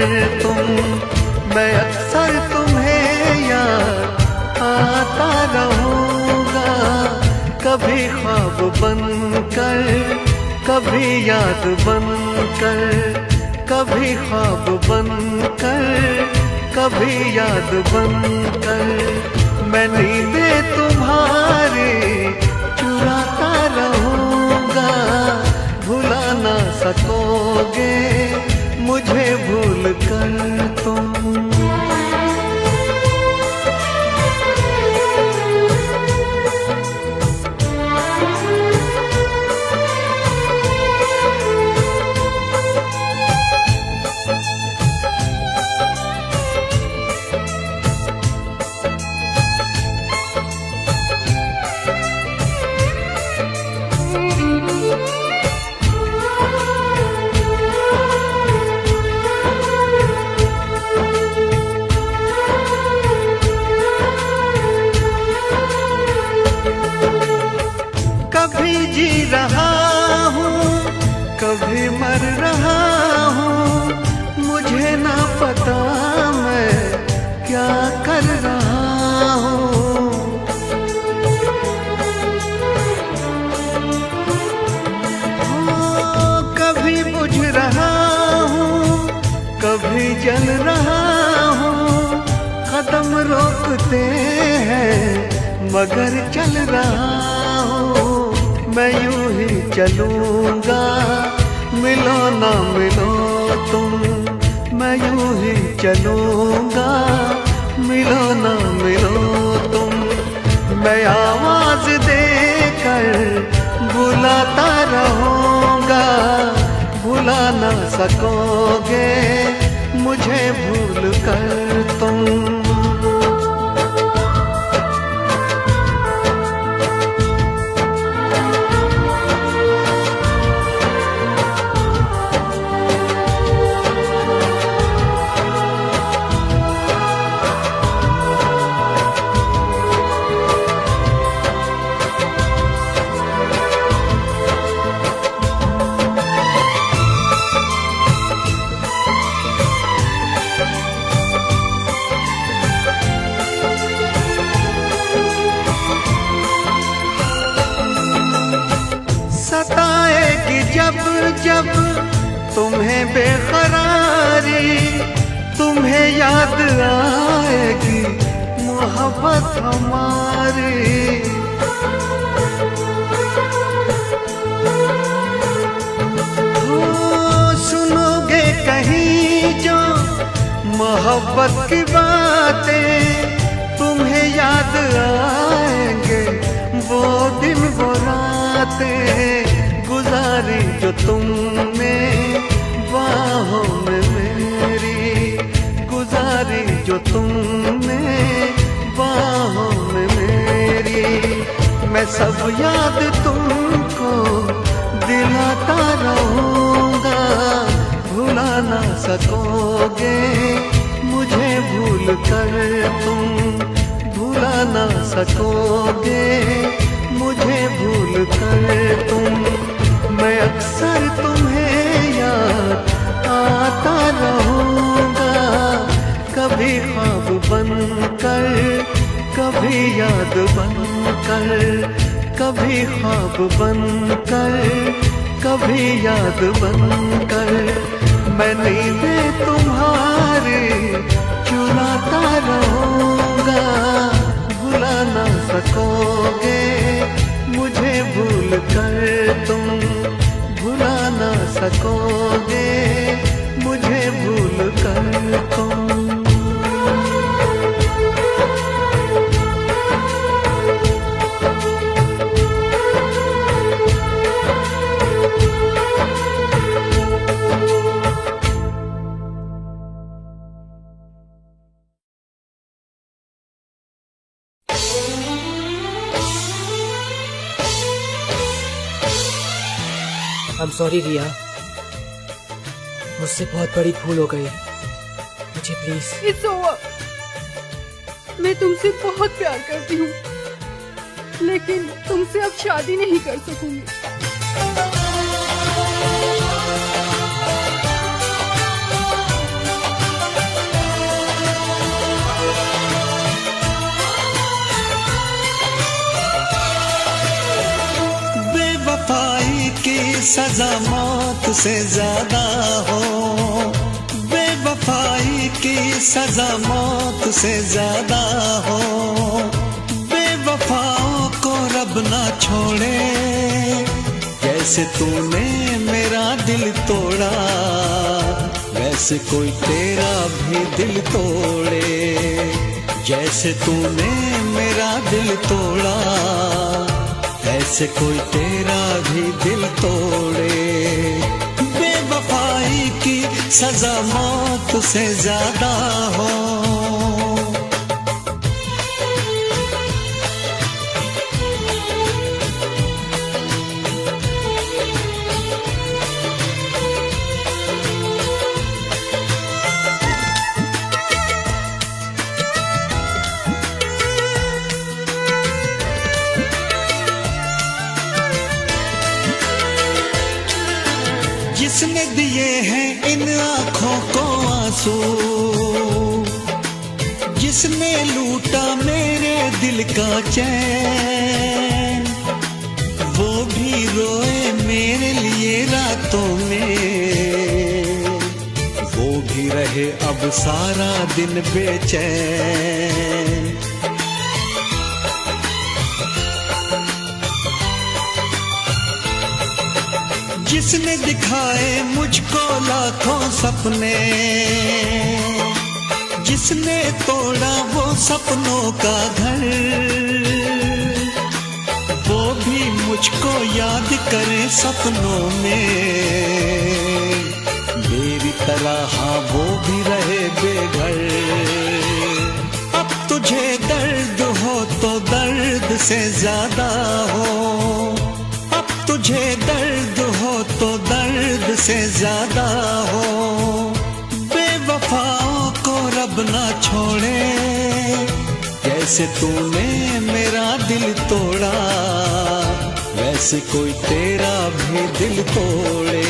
तुम, मैं अक्सर तुम्हें याद आता रहूँगा। कभी ख्वाब बनकर, कभी याद बनकर, कभी ख्वाब बनकर, कभी याद बनकर, मैं नींदें तुम्हारी चुराता रहूँगा। भुला ना सकोगे मुझे भूल कर तुम। कभी जी रहा हूँ, कभी मर रहा हूँ, मुझे ना पता मैं क्या कर रहा हूँ। कभी बुझ रहा हूँ, कभी जल रहा हूँ, कदम रोकते हैं मगर चल रहा हूँ। मैं यूं ही चलूँगा, मिलो ना मिलो तुम, मैं यूं ही चलूँगा, मिलो ना मिलो तुम। मैं आवाज़ देकर बुलाता रहूँगा, भुला ना सकोगे मुझे भूल कर तुम। सताएगी जब जब तुम्हें बेकरारी, तुम्हें याद आएगी मोहब्बत हमारी। सुनोगे कहीं जो मोहब्बत की बातें, तुम्हें याद आएंगे वो दिन वो रातें गुजारी जो तुमने बाहों में मेरी, गुजारी जो तुमने बाहों में मेरी। मैं सब याद तुमको दिलाता रहूँगा, भुला ना सकोगे मुझे भूल कर तुम, भुला ना सकोगे मुझे भूल कर तुम। मैं अक्सर तुम्हें याद आता रहूँगा, कभी ख्वाब बनकर, कभी याद बनकर, कभी ख्वाब बनकर, कभी याद बनकर, मैं नींदें तुम्हारी चुराता रहूँगा। भुला ना सकोगे मुझे भूल कर तुम, भुला ना सकोगे मुझे भूल कर तुम। I'm sorry रिया, मुझसे बहुत बड़ी भूल हो गई, मुझे प्लीज। It's over। मैं तुमसे बहुत प्यार करती हूँ, लेकिन तुमसे अब शादी नहीं कर सकूंगी। सजा मौत से ज्यादा हो, बेवफाई की सजा मौत से ज्यादा हो, बेवफाओं को रब ना छोड़े, जैसे तूने मेरा दिल तोड़ा वैसे कोई तेरा भी दिल तोड़े, जैसे तूने मेरा दिल तोड़ा ऐसे कोई तेरा भी दिल तोड़े, बेवफाई की सजा मौत से ज्यादा हो। जिसने दिए हैं इन आँखों को आंसू, जिसने लूटा मेरे दिल का चैन, वो भी रोए मेरे लिए रातों में, वो भी रहे अब सारा दिन बेचैन। जिसने दिखाए मुझको लाखों सपने, जिसने तोड़ा वो सपनों का घर, वो भी मुझको याद करे सपनों में, मेरी तरह हाँ वो भी रहे बेघर। अब तुझे दर्द हो तो दर्द से ज्यादा हो, अब तुझे दर्द हो तो दर्द से ज्यादा हो, बेवफाओं को रब ना छोड़े, जैसे तूने मेरा दिल तोड़ा वैसे कोई तेरा भी दिल तोड़े,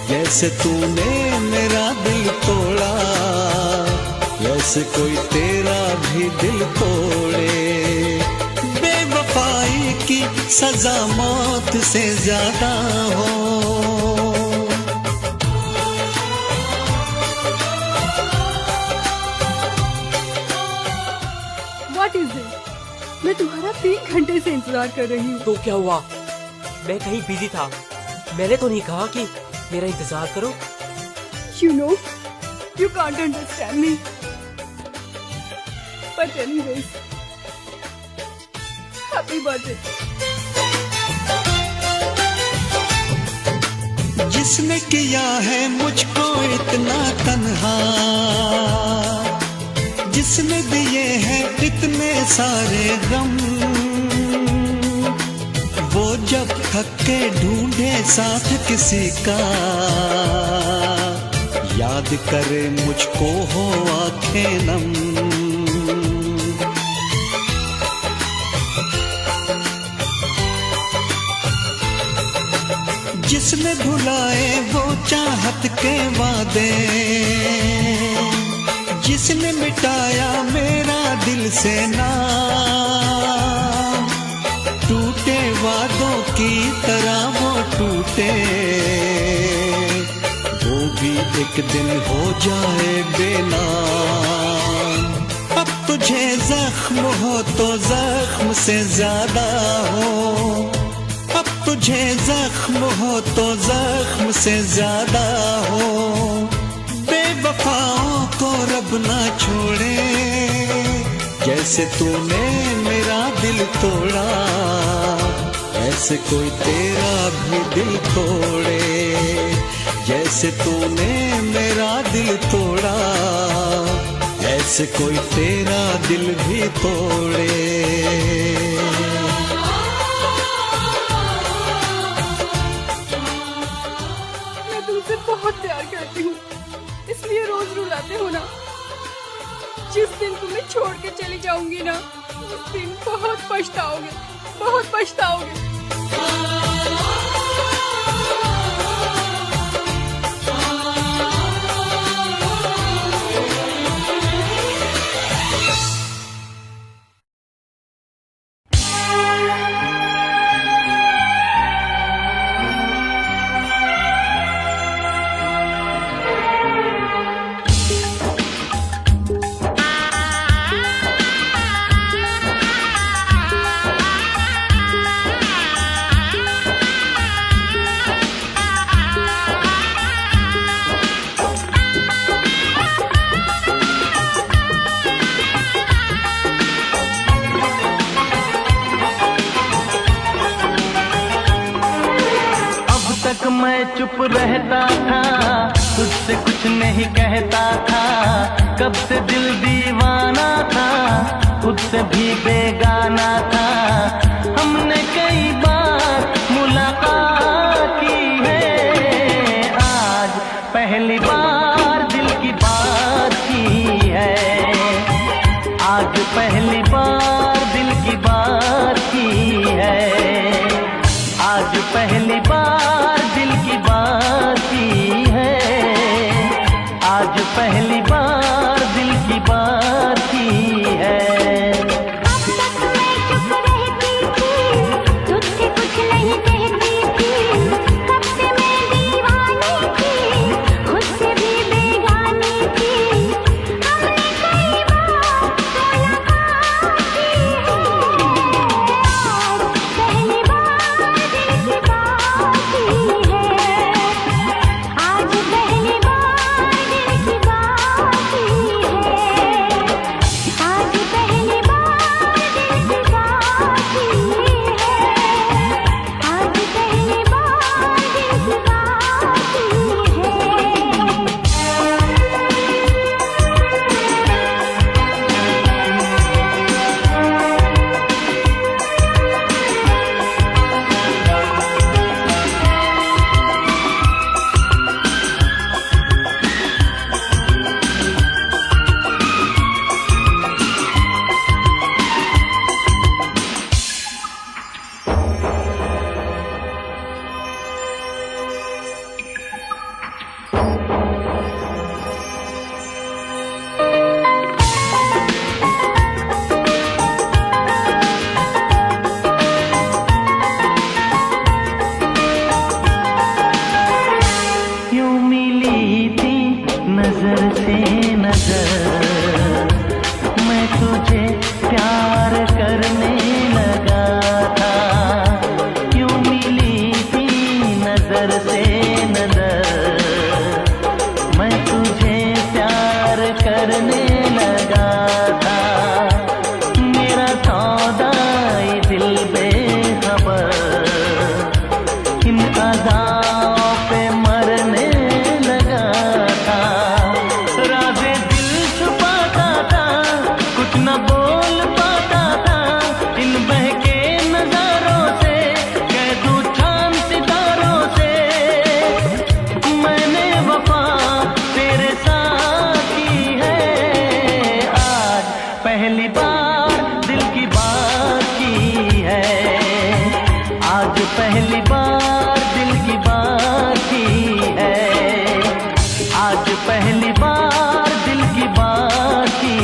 जैसे तूने मेरा दिल तोड़ा वैसे कोई तेरा भी दिल तोड़े, बेवफाई की सजा मौत से ज्यादा हो। What is it? मैं तुम्हारा 3 घंटे से इंतजार कर रही हूँ। तो क्या हुआ? मैं कहीं बिजी था, मैंने तो नहीं कहा कि मेरा इंतजार करो। You know, you can't understand me. But anyways, happy birthday. जिसने किया है मुझको इतना तन्हा, जिसने दिए हैं इतने सारे गम, वो जब थक के ढूंढे साथ किसी का, याद करे मुझको हो आंखें नम। जिसने भुलाए वो चाहत के वादे, जिसने मिटाया मेरा दिल से नाम, टूटे वादों की तरह वो टूटे, वो भी एक दिन हो जाए बेनाम। अब तुझे जख्म हो तो जख्म से ज्यादा हो, अब तुझे जख्म हो तो जख्म से ज्यादा हो, बेवफाओं को रब ना छोड़े, जैसे तूने मेरा दिल तोड़ा ऐसे कोई तेरा भी दिल तोड़े, जैसे तूने मेरा दिल तोड़ा ऐसे कोई तेरा दिल भी तोड़े। बहुत प्यार करती हूँ, इसलिए रोज रुलाते हो ना। जिस दिन तुम्हें छोड़ के चली जाऊंगी ना, उस दिन बहुत पछताओगे, बहुत पछताओगे। चुप रहता था, तुझसे कुछ नहीं कहता था। कब से दिल दीवाना था, खुद से भी बेगाना था। हमने कई बार मुलाकात की है, आज पहली बार दिल की बात की है। आज पहली बार दिल की बात की है। आज पहली बार दिल की बात की है। आज पहली बार दिल की बात की है। अब तक मैं चुप रहती थी, तुझसे कुछ नहीं कहती थी। कब से मैं दीवानी थी, खुद से भी बेगानी थी। हमने कई बार मुलाकात की है, आज पहली बार दिल की बात की है। आज पहली बार दिल की बात की है। आज पहली बार दिल की बात की है। आज पहली बार दिल की यूं मिली थी नजर से नजर, मैं तुझे प्यार करने लगा था। यूं मिली थी नजर से नजर, मैं तुझे प्यार करने लगा था। मेरा सौदा ये दिल बेखबर, इन अदाओं पे मरने लगा था। राज़े दिल छुपाता था, कुछ न बोल पाता था। इन बहके नजारों से कह दूं चांद सितारों से, मैंने वफा तेरे साथ की है। आज पहली बार दिल की बात की है। आज पहली बार दिल की बात की है। आज पहली बार दिल की बात की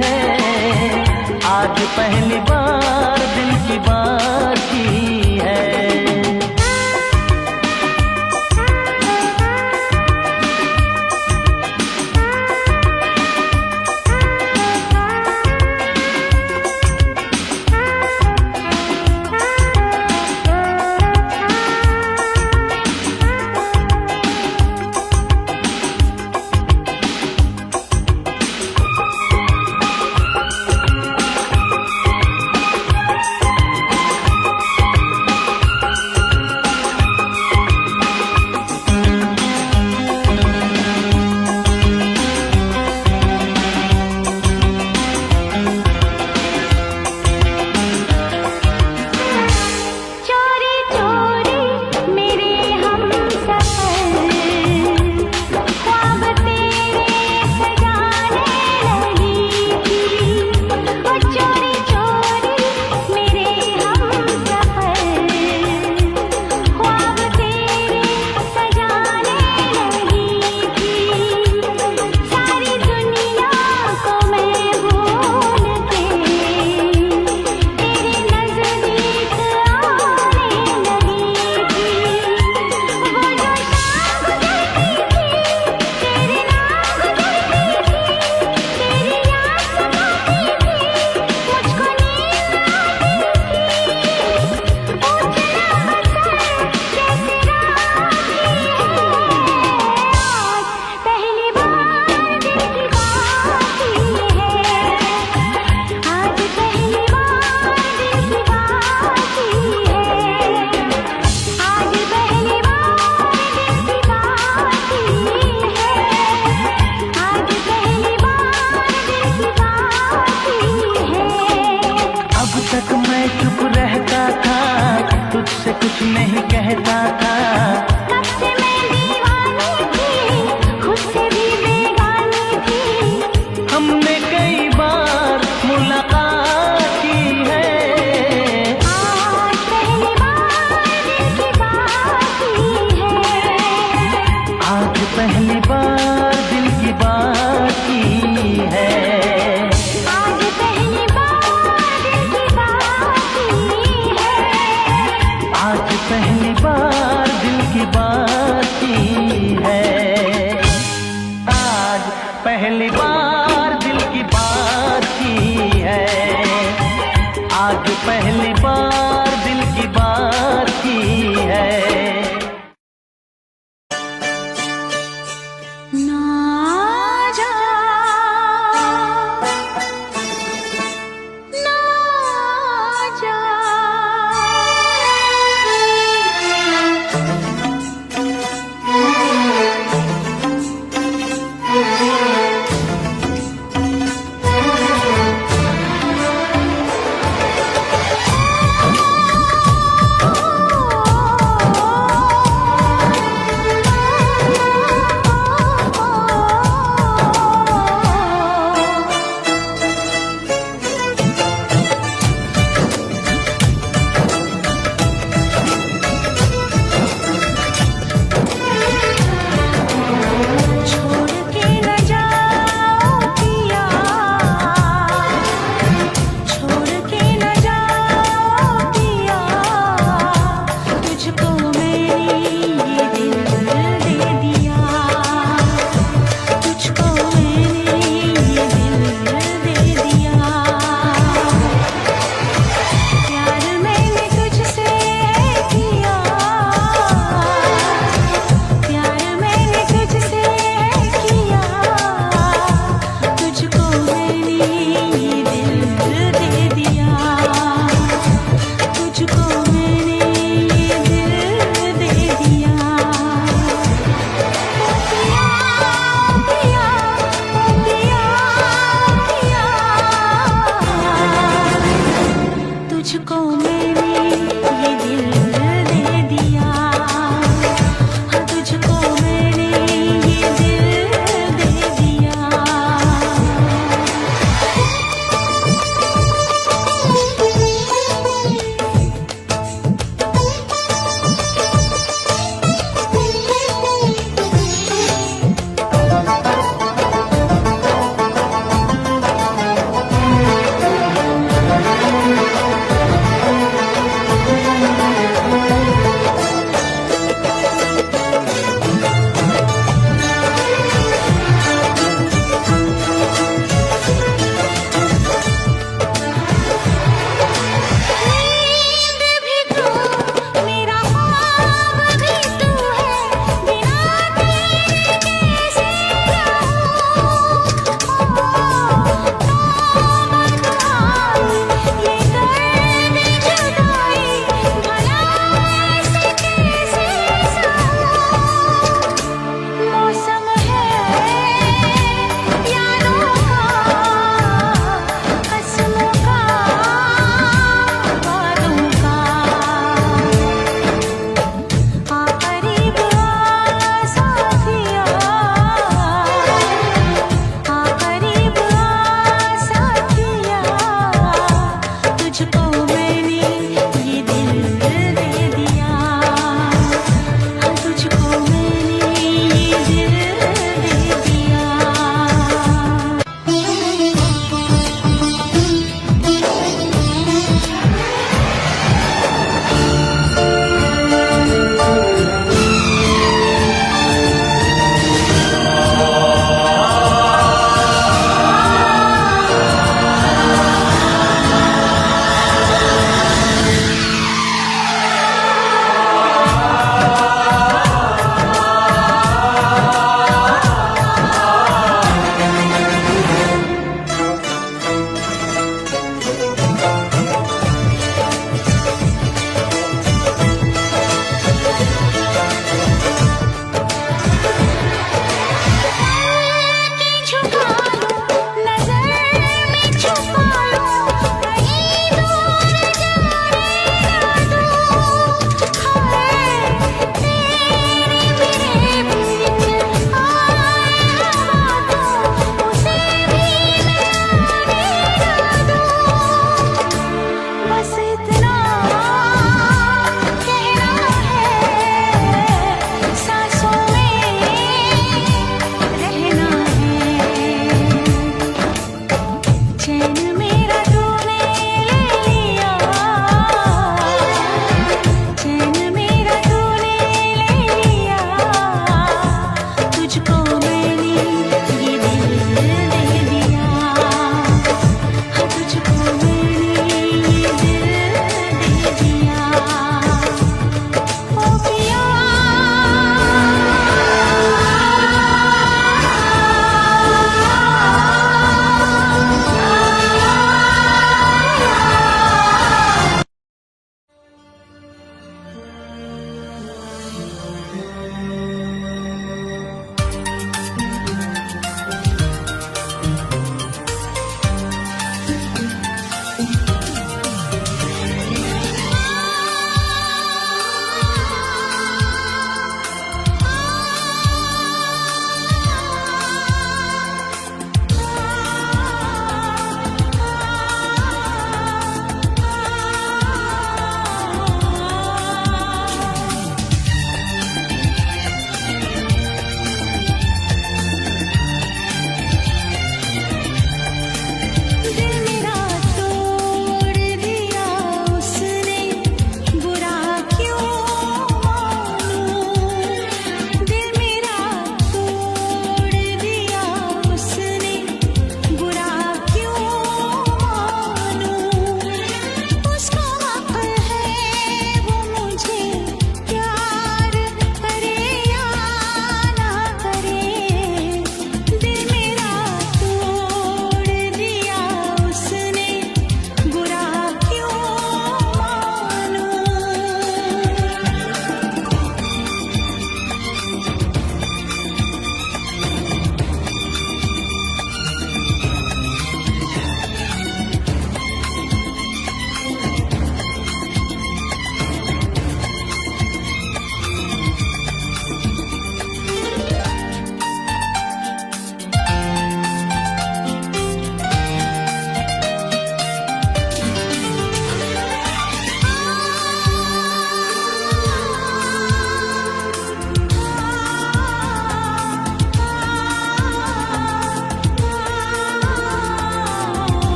है। आज पहली बार दिल की बात की है। कुछ नहीं कहता था। कब से मैं दीवानी थी, खुद से भी बेगानी थी। हमने कई बार मुलाकात की है, आज पहली बार दिल की बात की है। आज पहली बार दिल की बात की है। आज पहली बार दिल की बात की है। आज पहली बार दिल की बात की है। आज पहली बार दिल की बात की है। आज पहली बार दिल की बात की है। ना जा, ना जा।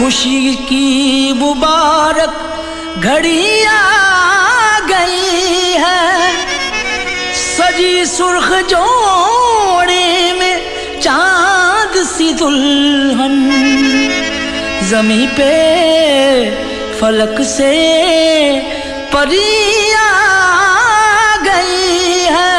खुशी की मुबारक घड़ी आ गई है, सजी सुर्ख जोड़े में चांद सी दुल्हन, ज़मीं पे फलक से परी आ गई है।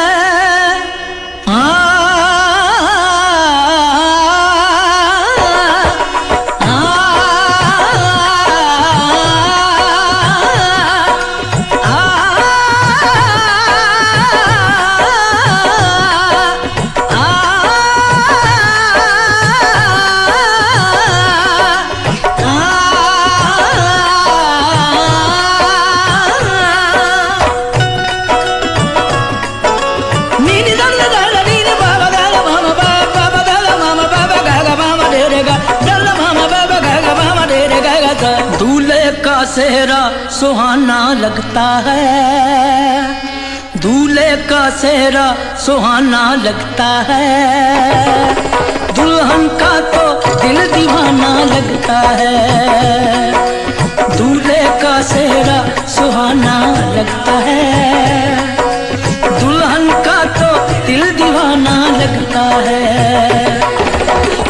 दूल्हे का सेहरा सुहाना लगता है, दूल्हे का सेहरा सुहाना लगता है, दुल्हन का तो दिल दीवाना लगता है। दूल्हे का सेहरा सुहाना लगता है, दुल्हन का तो दिल दीवाना लगता है।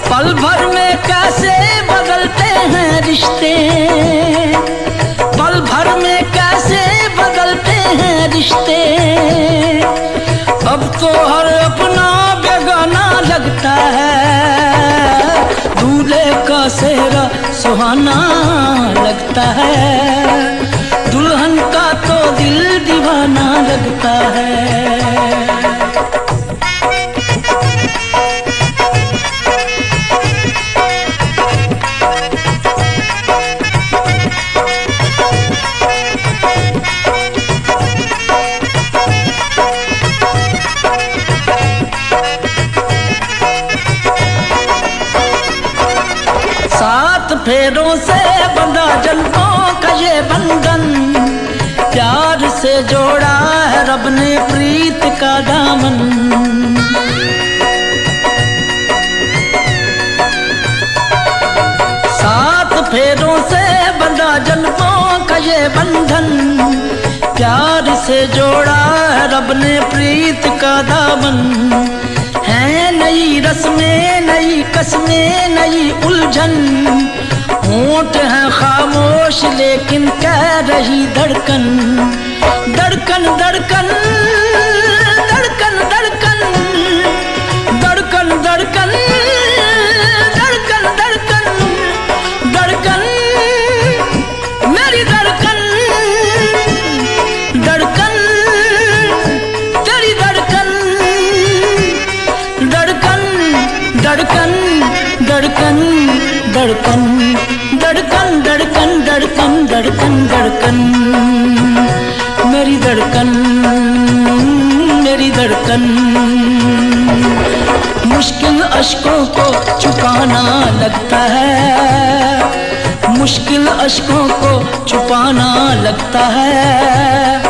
पल भर में कैसे बदलते हैं रिश्ते, पल भर में कैसे बदलते हैं रिश्ते, अब तो हर अपना बेगाना लगता है। दूल्हे का सेहरा सुहाना लगता है, दुल्हन का तो दिल दीवाना लगता है। फेरों से बंधा जन्मों का ये बंधन, प्यार से जोड़ा है रब ने प्रीत का दामन। सात फेरों से बंधा जन्मों का ये बंधन, प्यार से जोड़ा है रब ने प्रीत का दामन। है नई रस्में, नई कस्में, नई उलझन, होंठ है खामोश लेकिन कह रही धड़कन, धड़कन धड़कन धड़कन धड़कन धड़कन धड़कन धड़कन धड़कन धड़कन मेरी धड़कन, धड़कन तेरी धड़कन, धड़कन धड़कन धड़कन धड़कन धड़कन धड़कन धड़कन धड़कन धड़कन मेरी धड़कन, मेरी धड़कन। मुश्किल अश्कों को छुपाना लगता है, मुश्किल अश्कों को छुपाना लगता है,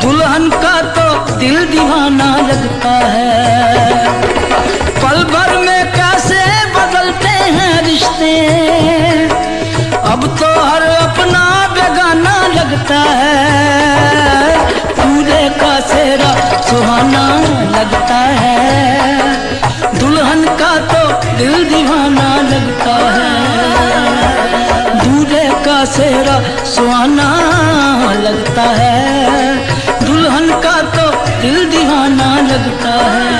दुल्हन का तो दिल दीवाना लगता है। पल भर में कैसे बदलते हैं रिश्ते, अब तो हर अपना बेगाना लगता है। दूल्हे का सेहरा सुहाना लगता है, दुल्हन का तो दिल दीवाना लगता है। दूल्हे का सेहरा सुहाना लगता है, दुल्हन का तो दिल दीवाना लगता है।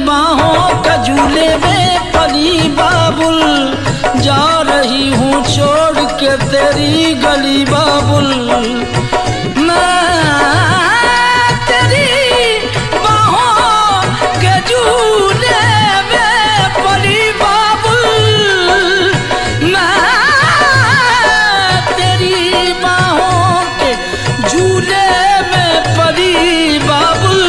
बाहों का झूले में पली बाबुल, जा रही हूँ छोड़ के तेरी गली बाबुल। मैं तेरी बाहों के झूले में पली बाबुल, मैं तेरी बाहों के झूले में पली बाबुल।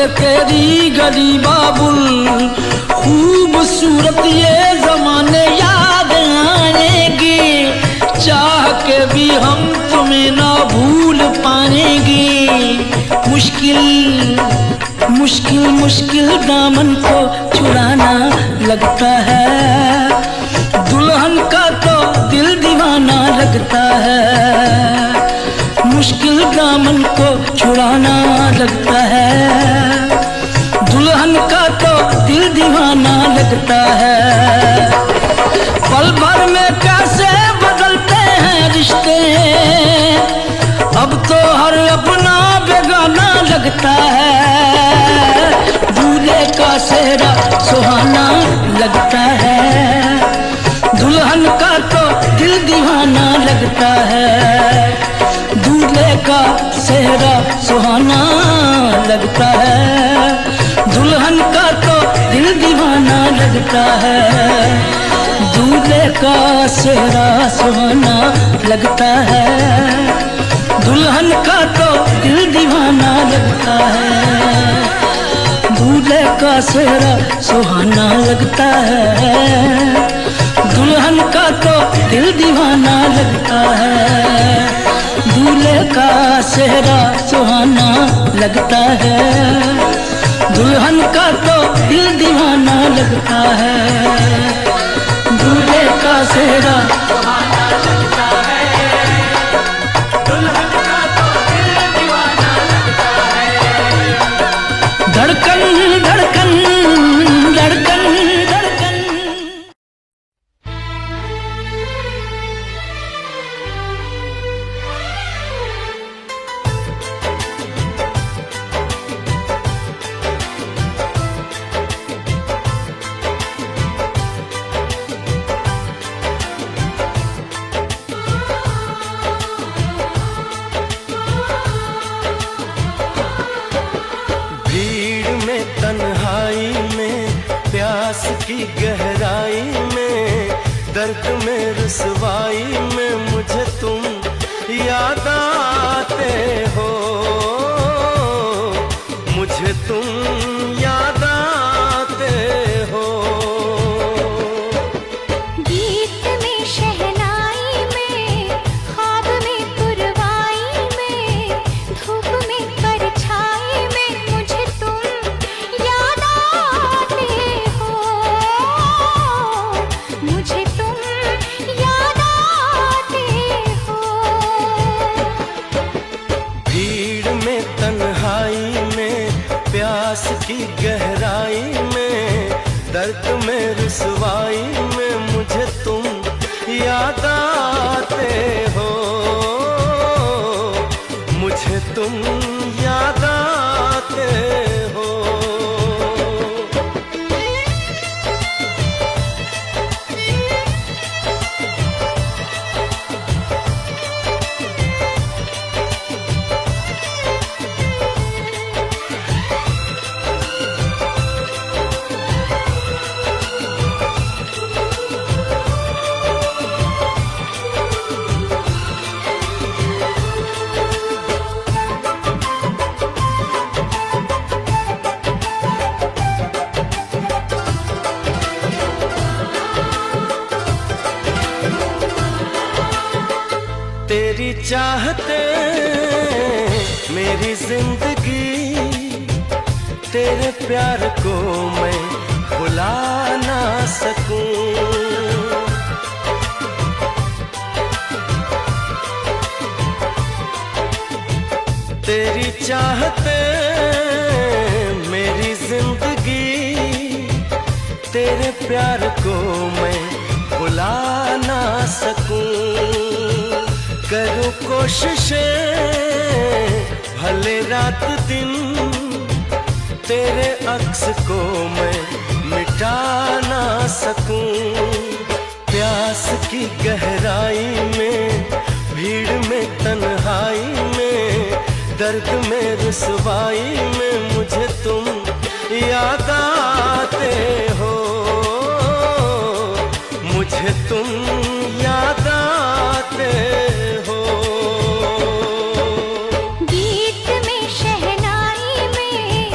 के तेरी गली बाबुल, खूबसूरत ये जमाने याद आएंगे, चाह के भी हम तुम्हें ना भूल पाएंगे। मुश्किल मुश्किल मुश्किल दामन को छुड़ाना लगता है, दुल्हन का तो दिल दीवाना लगता है। मुश्किल दामन को छुड़ाना लगता है, दुल्हन का तो दिल दीवाना लगता है। पल भर में कैसे बदलते हैं रिश्ते, अब तो हर अपना बेगाना लगता है। दूल्हे का सेहरा सुहाना लगता है, दुल्हन का तो दिल दीवाना लगता है। दूल्हे का सेहरा सुहाना लगता है, दुल्हन का तो दिल दीवाना लगता है। दूल्हे का सेहरा सुहाना लगता है, दुल्हन का तो दिल दीवाना लगता है। दूल्हे का सेहरा सुहाना लगता है, दुल्हन का तो दिल दीवाना लगता है। दूल्हे का सेहरा सुहाना लगता है, दुल्हन का तो दिल दीवाना लगता है। दूल्हे का सेहरा सुहाना लगता है, दुल्हन का तो दिल दीवाना लगता है। धड़कन धड़कन धड़कन धड़कन। की गहराई में, दर्द में रुसवाई में मुझे तुम याद आते हो, मुझे तुम याद आते हो। गीत में शहनाई में, ख्वाब में पुरवाई में, धूप में परछाई में मुझे तुम याद आते हो, मुझे तुम याद आते हो। भीड़ में तन्हाई में, प्यास की गहराई में, दर्द में रुसवाई में मुझे तुम याद आते हो, मुझे तुम याद आते हो। तेरी चाहते मेरी जिंदगी, तेरे प्यार को मैं भुला ना सकूं। तेरी चाहते मेरी जिंदगी, तेरे प्यार को मैं भुला ना सकूं। करूं कोशिशें भले रात दिन, तेरे अक्स को मैं मिटा ना सकूं। प्यास की गहराई में, भीड़ में तन्हाई में, दर्द में रुसवाई में मुझे तुम याद आते हो, मुझे तुम याद आते हो। गीत में शहनाई में,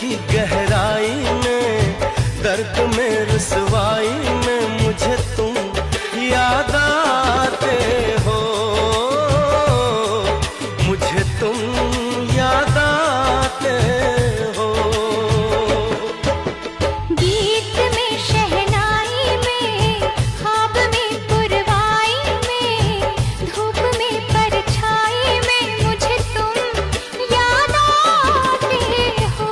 की गहराई में, दर्द में, रुसवाई में मुझे तुम याद आते हो, मुझे तुम याद आते हो। गीत में, शहनाई में, ख्वाब में, पुरवाई में, धूप में, परछाई में मुझे तुम याद आते हो,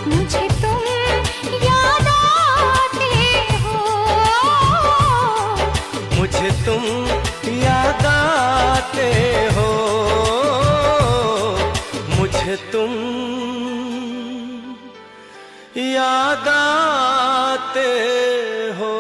मुझे तुम याद आते हो, मुझे तुम याद आते हो, मुझे तुम याद आते हो।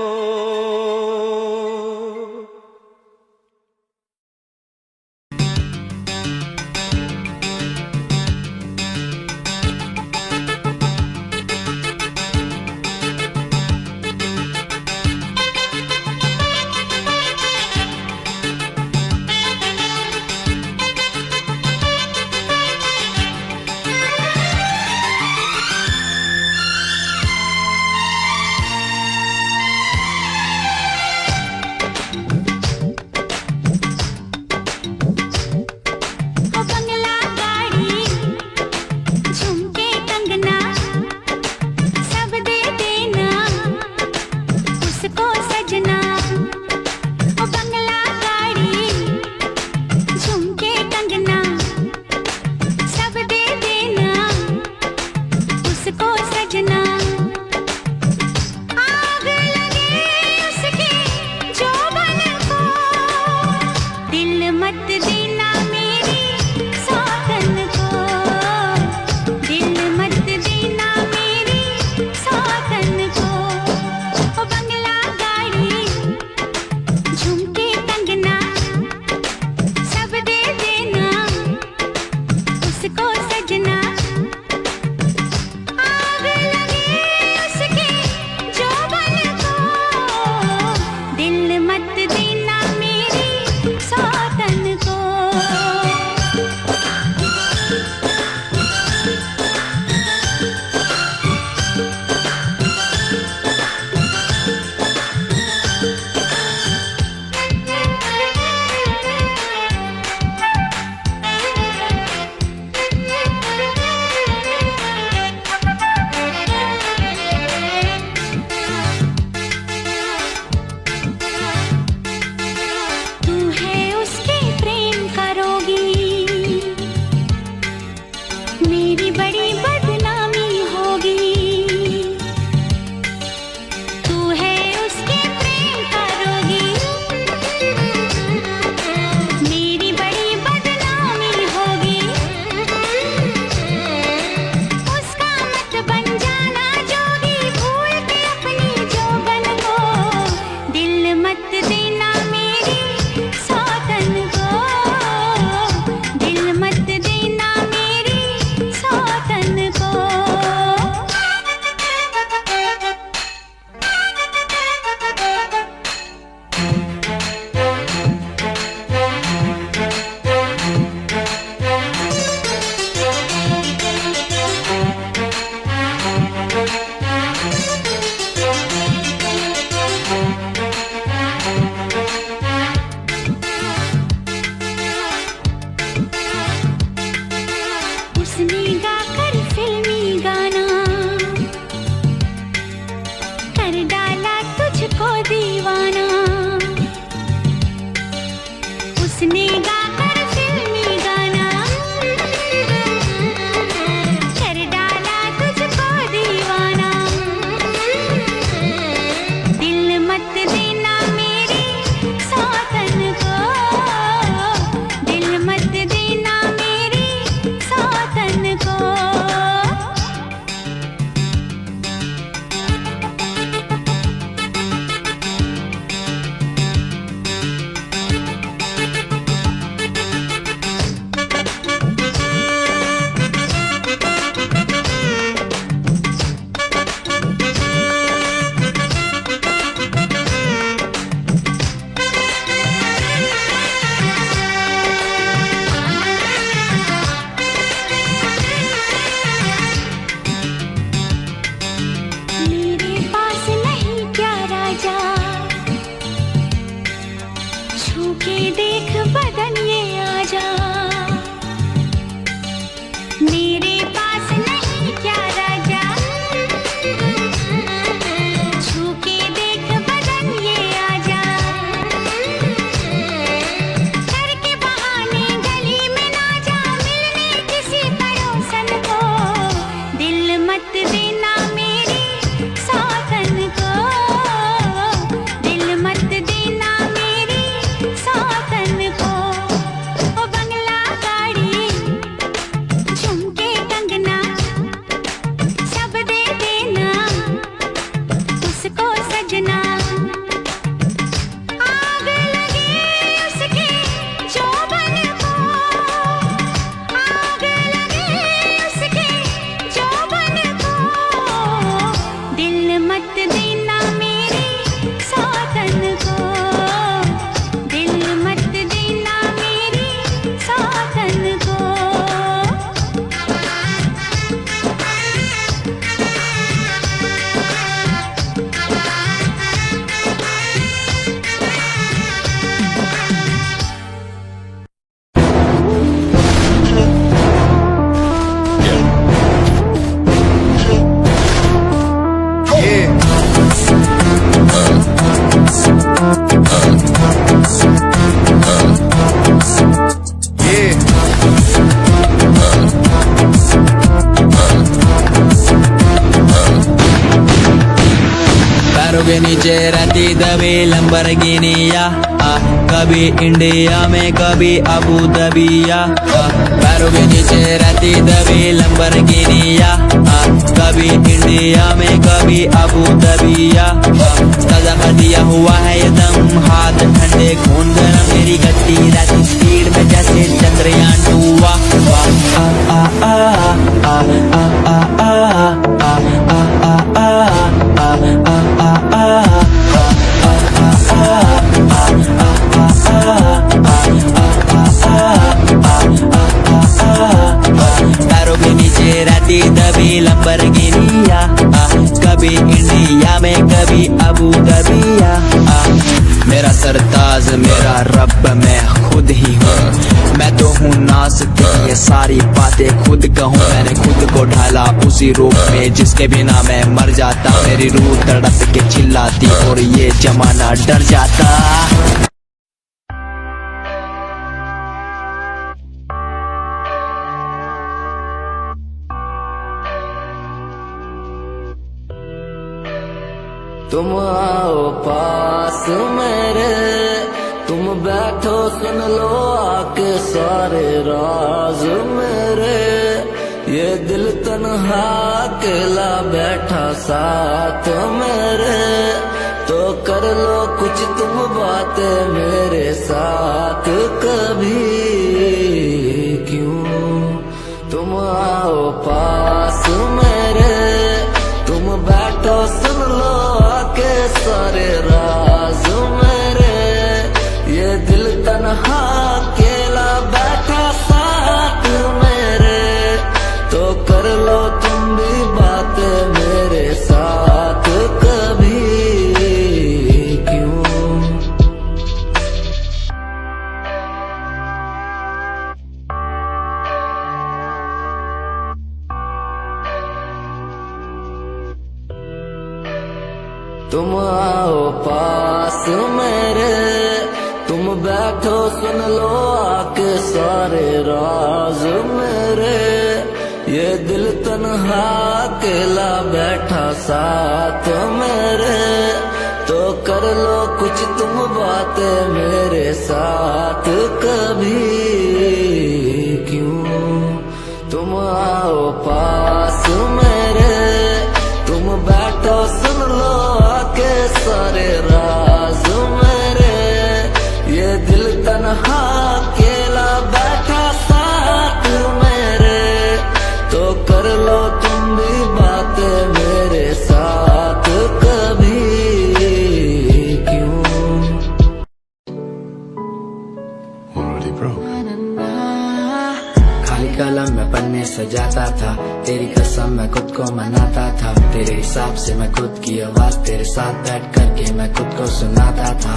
के नीचे रहती दबी लंबरगिनिया, कभी इंडिया में कभी अबू दबिया। पैरों के नीचे रहती दबी लंबरगिनिया, कभी इंडिया में कभी अबू दबिया। ताजा कर दिया हुआ है ये दम, हाथ ठंडे खून गरम, मेरी गति रहती स्पीड में जैसे चंद्रयान 2। पैरों के नीचे रहती दबी लंबरगिनिया, कभी इंडिया में कभी अबू दबिया। मेरा सरताज मेरा रब मैं खुद ही हूँ, मैं तो हूँ नाज़िक, ये सारी बातें खुद कहूँ। मैंने खुद को ढाला उसी रूप में जिसके बिना मैं मर जाता। मेरी रूह तड़प के चिल्लाती और ये जमाना डर जाता। तुम आओ पास मेरे, तुम बैठो सुन लो आके सारे राज मेरे। ये दिल तन्हा अकेला बैठा साथ मेरे, तो कर लो कुछ तुम बातें मेरे साथ कभी। क्यों तुम आओ पास मेरे, तुम बैठो सुन लो आके सारे राज मेरे। ये दिल तन्हा अकेला बैठा साथ मेरे, तो कर लो तुम भी बातें मेरे साथ कभी। क्यों तुम आओ पास मेरे, तुम बैठो सुन लो आके सारे राज मेरे। ये दिल तन्हा अकेला बैठा साथ मेरे, तो कर लो कुछ तुम बातें मेरे साथ कभी। क्यों तुम आओ पास मेरे, तुम बैठो सुन लो आके सारे राज मेरे। ये दिल तन्हा अकेला बैठा साथ मेरे, तो कर लो तुम भी बातें मेरे साथ कभी। क्यों खाली कलम में पन्ने सजाता था, तेरी कसम मैं खुद को मनाता था। तेरे हिसाब से मैं खुद की आवाज तेरे साथ बैठ करके मैं खुद को सुनाता था।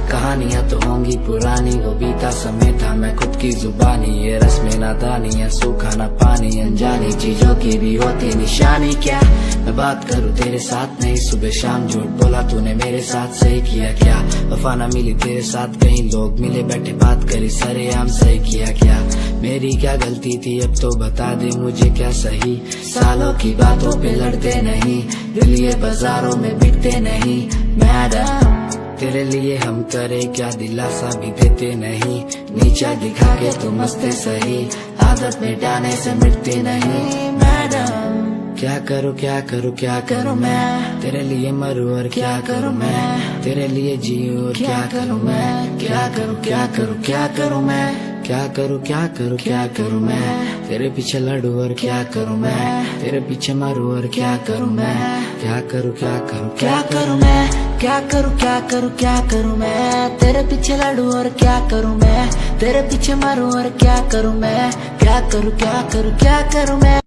कहानियां तो होंगी पुरानी, वो बीता समय था मैं खुद की जुबानी। ये रस्में नादानी है, सूखा ना पानी, अनजानी चीजों की भी होती निशानी। क्या मैं बात करूं तेरे साथ नहीं, सुबह शाम झूठ बोला तूने मेरे साथ, सही किया क्या? वफा ना मिली तेरे साथ, कई लोग मिले बैठे बात करी सरेआम, सही किया क्या? मेरी क्या गलती थी अब तो बता दे मुझे, क्या सही? सालों की बातों पे लड़ते नहीं, दिल ये बाजारों में बिकते नहीं। मैडम तेरे लिए हम करे क्या, दिलासा भी देते नहीं। नीचा दिखा के तो मस्ते सही, आदत मिटाने से मिटती नहीं। मैडम क्या करूँ क्या करूँ क्या करूँ मैं, तेरे लिए मरूँ और क्या करूँ मैं, तेरे लिए जीऊँ और क्या करूँ मैं। क्या करूँ क्या करूँ क्या करूँ मैं, क्या करूँ क्या करूँ क्या करूँ मैं, तेरे पीछे लड़ूँ और क्या करूँ मैं, तेरे पीछे मरूँ और क्या करूँ मैं। क्या करूँ क्या करूँ क्या करूँ मैं, क्या करूँ क्या करूँ क्या करूँ मैं, तेरे पीछे लड़ूँ और क्या करूँ मैं, तेरे पीछे मरूँ और क्या करूँ मैं। क्या करूँ क्या करूँ क्या करूँ मैं।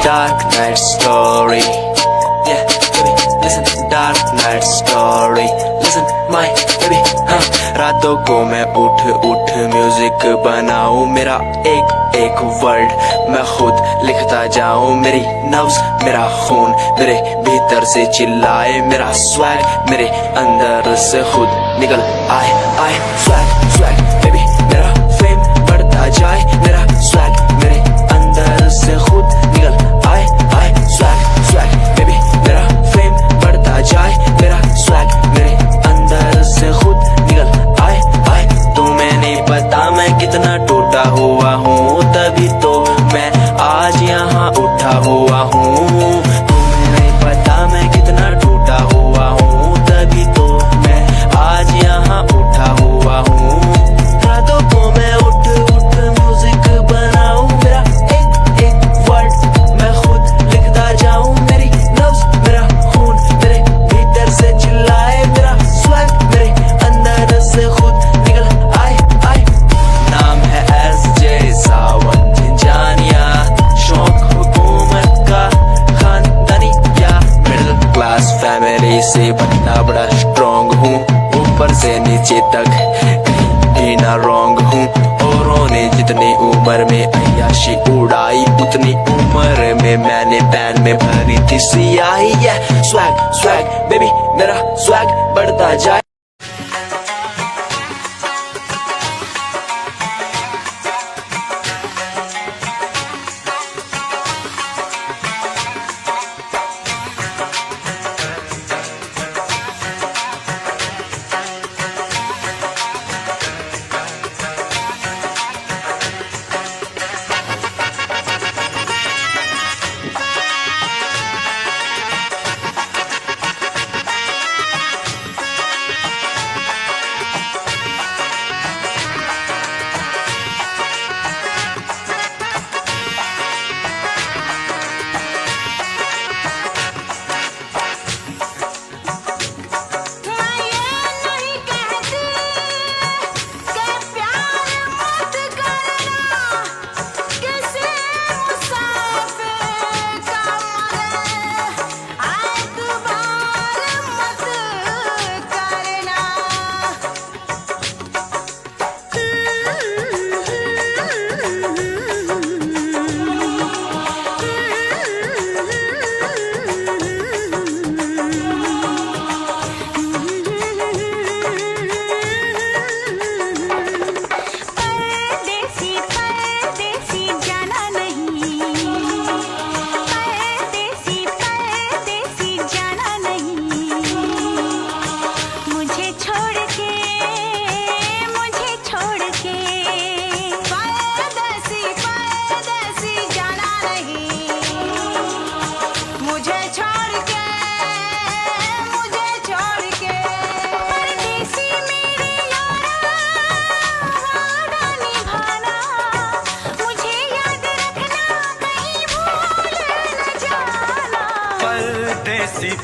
Dark night story, yeah, baby, listen, dark night story, listen, my baby, हाँ। रातों को मैं उठ उठ म्यूजिक बनाऊं, मेरा एक एक वर्ड मैं खुद लिखता जाऊं। मेरी नब्ज मेरा खून मेरे भीतर से चिल्लाए, मेरा स्वैग मेरे अंदर से खुद निकल आए आए। स्वैग स्वैग बेबी, मेरा फेम बढ़ता जाए, मेरा स्वैग ऊपर से नीचे तक कहीं भी ना रॉन्ग हूँ। औरों ने जितनी उम्र में अय्याशी उड़ाई उतनी उम्र में मैंने पैन में भरी थी सियाही। स्वैग स्वैग बेबी मेरा स्वैग बढ़ता जाए।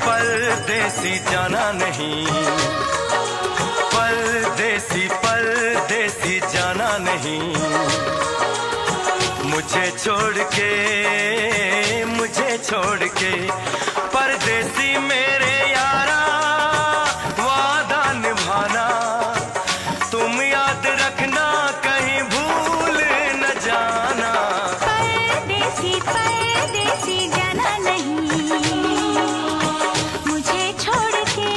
परदेसी जाना नहीं, परदेसी परदेसी जाना नहीं, मुझे छोड़ के परदेसी मेरे यारा वादा निभाना, तुम याद रखना कहीं भूल न जाना। परदेसी परदेसी जाना नहीं, मुझे छोड़ के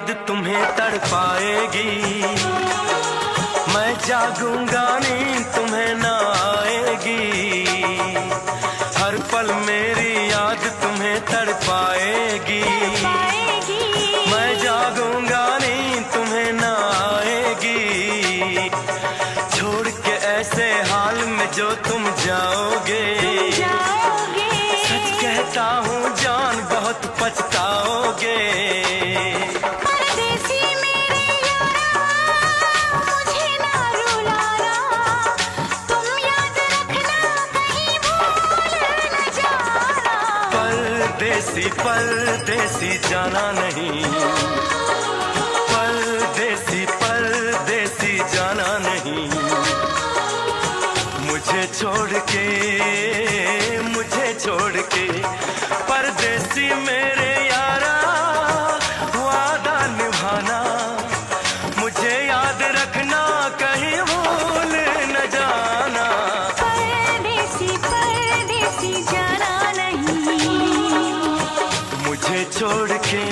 याद तुम्हें तड़पाएगी। मैं जागूंगा नींद तुम्हें ना आएगी। हर पल मेरी याद तुम्हें तड़पाएगी। मैं जागूंगा नींद तुम्हें ना आएगी। छोड़ के ऐसे हाल में जो तुम जाओगे, सच कहता हूँ जान बहुत पछताओगे। परदेसी मेरे यारा मुझे ना रुलाना, तुम याद रखना कहीं भूल न जाना। परदेसी परदेसी जाना नहीं, परदेसी परदेसी जाना नहीं। मुझे छोड़ के परदेसी मेरे यारा वादा निभाना। मुझे याद रखना कहीं भूल न जाना। परदेसी परदेसी जाना नहीं। मुझे छोड़ के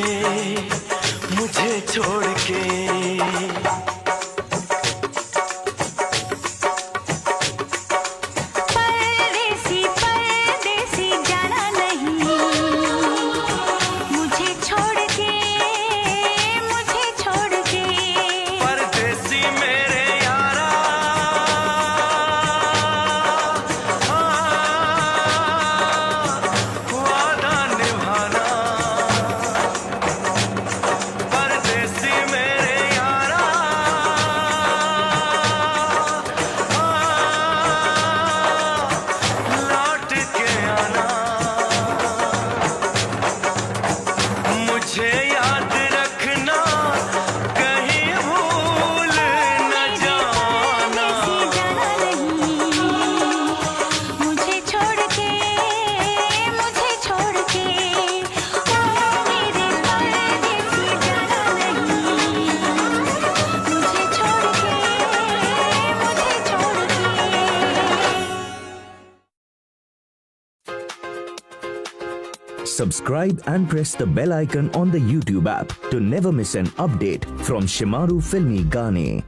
Subscribe and press the bell icon on the YouTube app to never miss an update from Shimaru Filmi Gaane.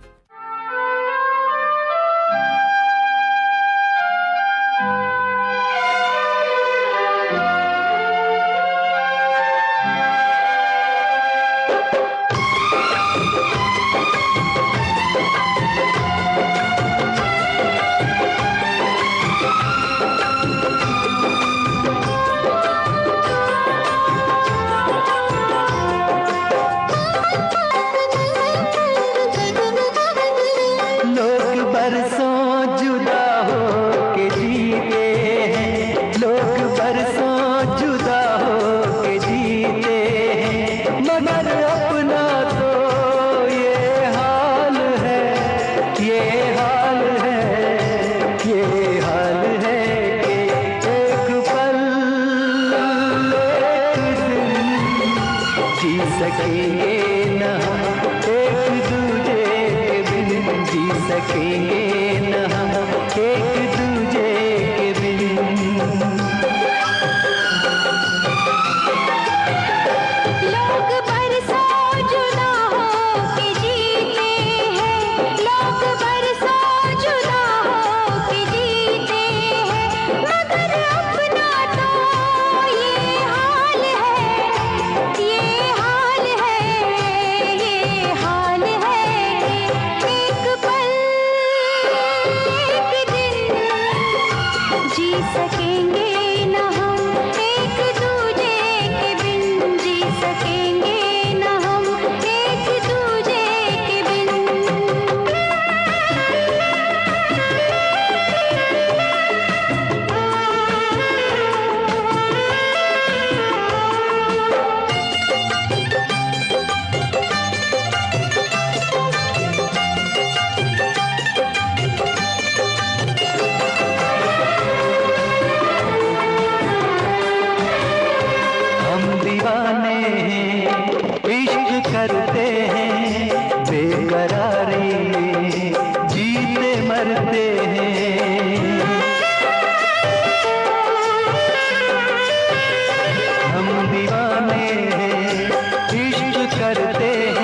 करते हैं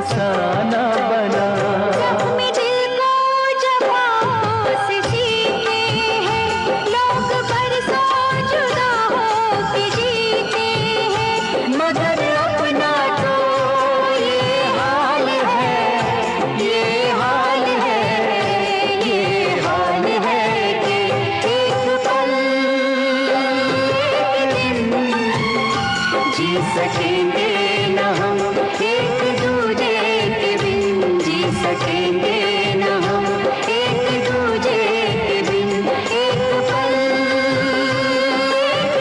अफसाना बना। जख्मी दिल को जवाब से सीते हैं लोग, बरसों जुदा होके जीते हैं, मगर अपना तो ये हाल है, ये हाल है, ये हाल है कि एक पल एक दिन जी सकेंगे न हम एक दूजे के बिन, जी सकेंगे न हम एक दूजे के बिन, एक पल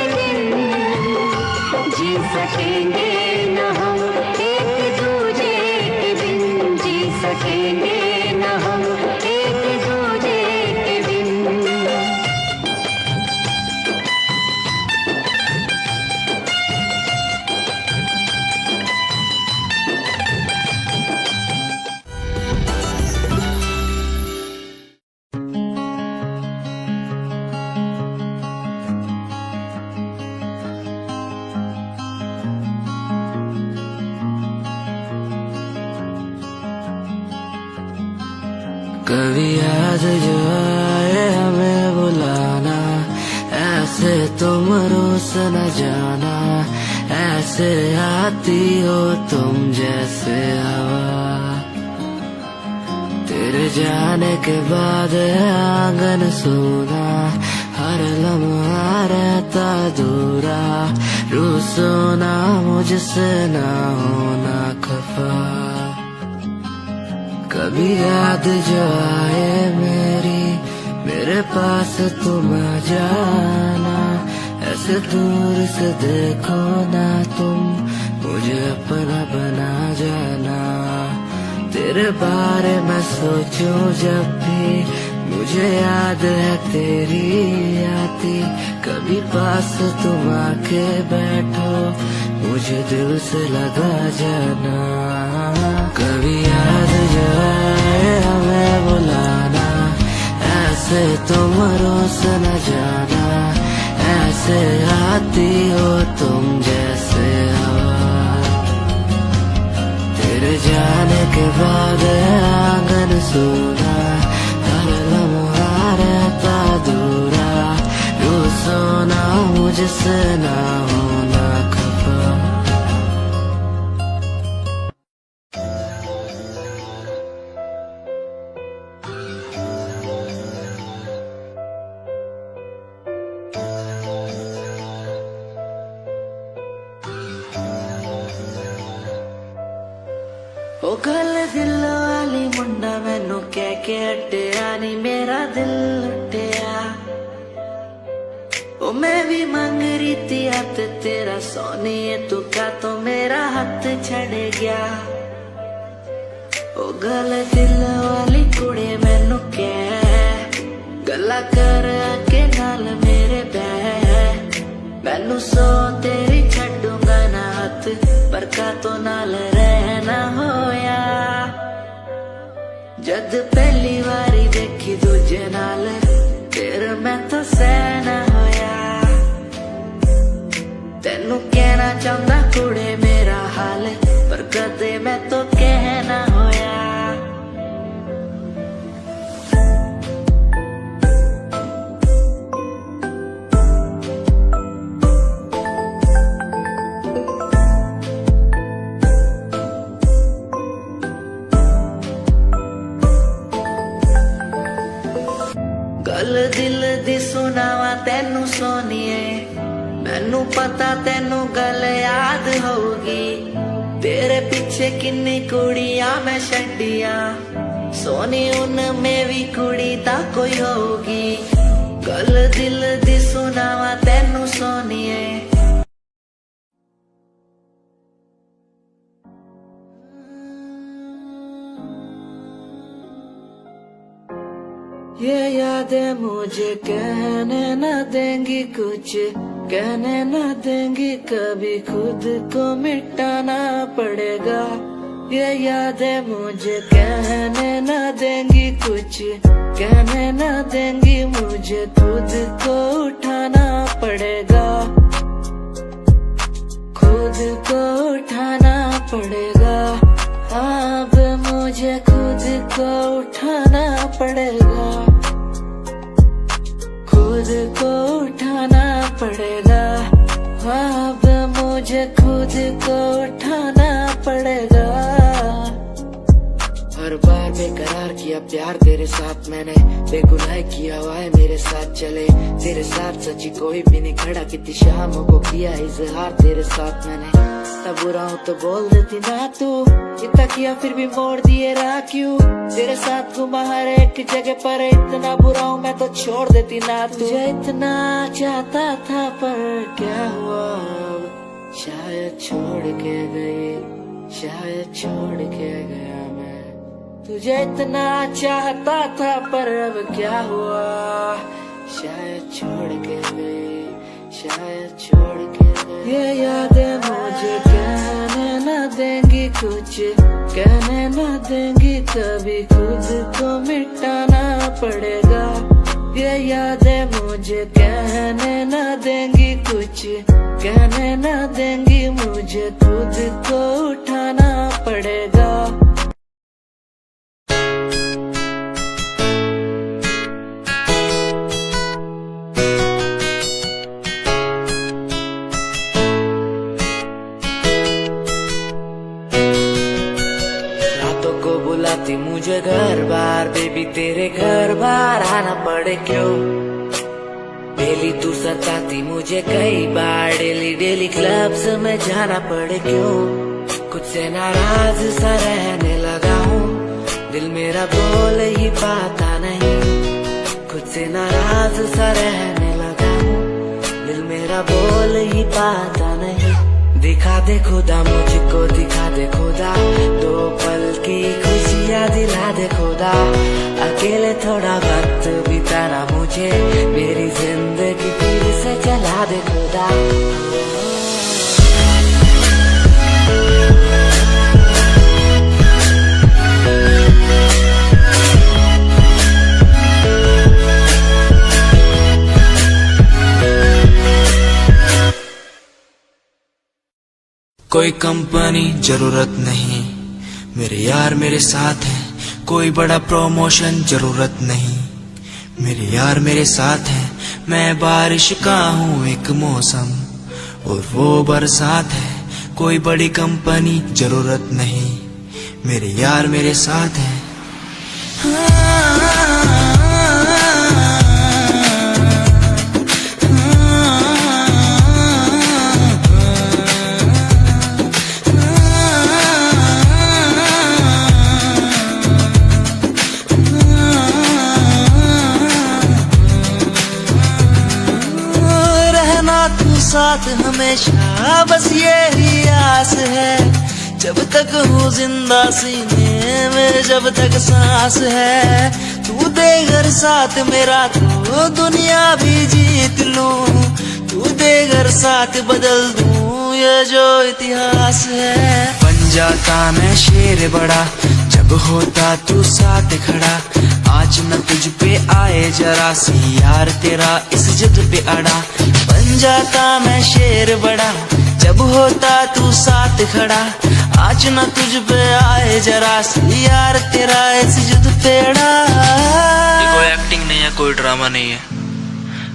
एक दिन जी सकेंगे न हम एक दूजे के बिन, जी सकेंगे न हम एक दूजे के बिन। कभी याद जो आए हमें बुलाना, ऐसे तुम रोस न जाना, ऐसे आती हो तुम जैसे हवा। तेरे जाने के बाद आंगन सोना, हर लम्हा रहता दूरा, रूसो ना मुझसे ना होना खफा। कभी याद जो आए मेरे पास तुम आ जाना, ऐसे दूर से देखो ना तुम, मुझे अपना बना जाना। तेरे बारे में सोचूं जब भी, मुझे याद है तेरी आती, कभी पास तुम आके बैठो, मुझे दिल से लगा जाना। कभी याद जो आए हमें बुलाना, ऐसे तुम रोस न जाना, ऐसे आती हो तुम जैसे हवा। तेरे जाने के बाद आंगन सोना, हर लम्हा रहता दूरा, रूसो ना मुझसे ना होना खफा। ओ गल दिल वाली मुंडा मैनू कह के हटिया नी, मेरा दिल लुटिया। ओ मैं भी मंग रही थी हाथ तेरा सोनिए, तू का तो मेरा हाथ छड़ गया। ओ गल दिल वाली कुड़ी मैनू कह, गला कर के नाल मेरे बह, मैनू सो तेरी छड्डूंगा ना हाथ, पर का तो नाल रहना होया। जद पहली बारी देखी दूजे नाल, फिर मैं तो सहना होया। तेनू कहना चाहता कुड़े मेरा हाल, पर कदे मैं तो कहना होया। गल दिल दी सुनावा तेनू सोनिए, मैनू पता तेनू गल याद होगी। तेरे पीछे किन्नी कुड़ियां मैं छड्डियां, सोनी उनमें भी कुड़ी ता कोई होगी। गल दिल दी सुनावा तेनू सोनिए। ये यादें मुझे कहने न देंगी कुछ, कहने न देंगी कभी, खुद को मिटाना पड़ेगा। ये यादें मुझे कहने न देंगी कुछ, कहने न देंगी मुझे, खुद को उठाना पड़ेगा, खुद को उठाना पड़ेगा। हाँ मुझे खुद को उठाना पड़ेगा, खुद को उठाना पड़ेगा। अब मुझे खुद को उठाना पड़ेगा। हर बार बेकरार किया प्यार तेरे साथ मैंने, बेगुनाह किया हुआ है मेरे साथ चले। तेरे साथ सच्ची कोई भी नहीं खड़ा, कितनी शामों को किया इजहार तेरे साथ मैंने। तब बुरा हूँ तो बोल देती ना तू, इतना किया फिर भी मोड़ दिए राह क्यों। तेरे साथ घुमा हर एक जगह पर, इतना बुरा हूँ मैं तो छोड़ देती ना तू। तुझे इतना चाहता था पर क्या हुआ, शायद छोड़ के गई, शायद छोड़ के गया मैं। तुझे इतना चाहता था पर अब क्या हुआ, शायद छोड़ के गई, शायद छोड़ के गई। ये यादें मुझे कहने न देंगी कुछ, कहने न देंगी कभी, खुद को मिटाना पड़ेगा। ये यादें मुझे कहने न देंगी कुछ, कहने न देंगी मुझे, खुद को उठाना पड़ेगा। बुलाती मुझे घर बार, बेबी तेरे घर बार आना पड़े क्यों। डेली तू सताती मुझे कई बार, डेली डेली क्लब्स में जाना पड़े क्यों। कुछ से नाराज सा रहने लगा हूँ, दिल मेरा बोल ही पाता नहीं। खुद से नाराज सा रहने लगा हूँ, दिल मेरा बोल ही पाता नहीं। दिखा दे खुदा मुझको, दिखा दे खुदा, दो पल की खुशियाँ दिला दे खुदा। अकेले थोड़ा वक्त बिताना मुझे, मेरी जिंदगी फिर से चला दे खुदा। कोई कंपनी जरूरत नहीं, मेरे यार मेरे साथ हैं। कोई बड़ा प्रमोशन जरूरत नहीं, मेरे यार मेरे साथ हैं। मैं बारिश का हूँ एक मौसम और वो बरसात है। कोई बड़ी कंपनी जरूरत नहीं, मेरे यार मेरे साथ हैं। साथ हमेशा बस यही आस है, जब तक हूँ जिंदा सीने में, जब तक सांस है। तू दे घर साथ मेरा तो दुनिया भी जीत लूं, तू दे घर साथ बदल दूं ये जो इतिहास है। बन जाता मैं शेर बड़ा, जब होता तू साथ खड़ा। आज न तुझ पे आए जरा सी यार तेरा इस जिद पे अड़ा। बन जाता मैं शेर बड़ा, जब होता तू साथ खड़ा। आज न तुझ पे आए जरा सी यार तेरा इस जिद पे अड़ा। ये कोई एक्टिंग नहीं है, कोई ड्रामा नहीं है।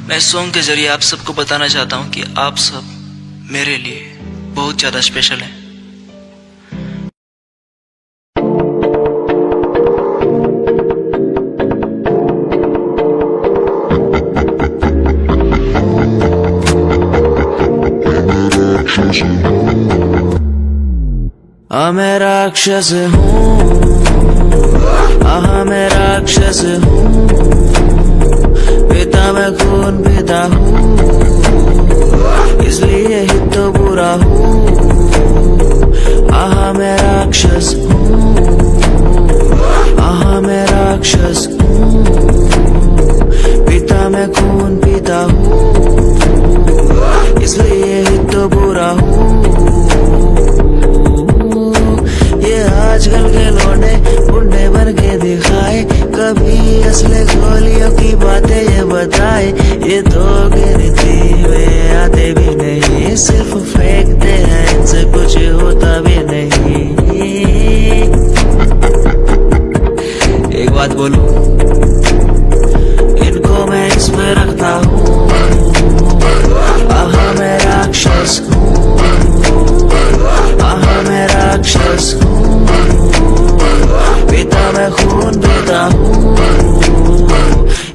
मैं इस सॉन्ग के जरिए आप सबको बताना चाहता हूँ कि आप सब मेरे लिए बहुत ज्यादा स्पेशल हैं। मैं राक्षस हूँ, मैं राक्षस हूँ, पिता मैं खून पिता हूँ, इसलिए ही तो बुरा हूँ। मैं राक्षस हूँ, मैं राक्षस हूँ, पिता मैं खून पिता हूँ, इसलिए ही तो बुरा हूँ। आजकल के लौंडे बुढ़े बन के दिखाए, कभी असले गोलियों की बातें ये बताए। ये तो गिरती वे आते भी नहीं, सिर्फ फेंकते हैं, इनसे कुछ होता भी नहीं।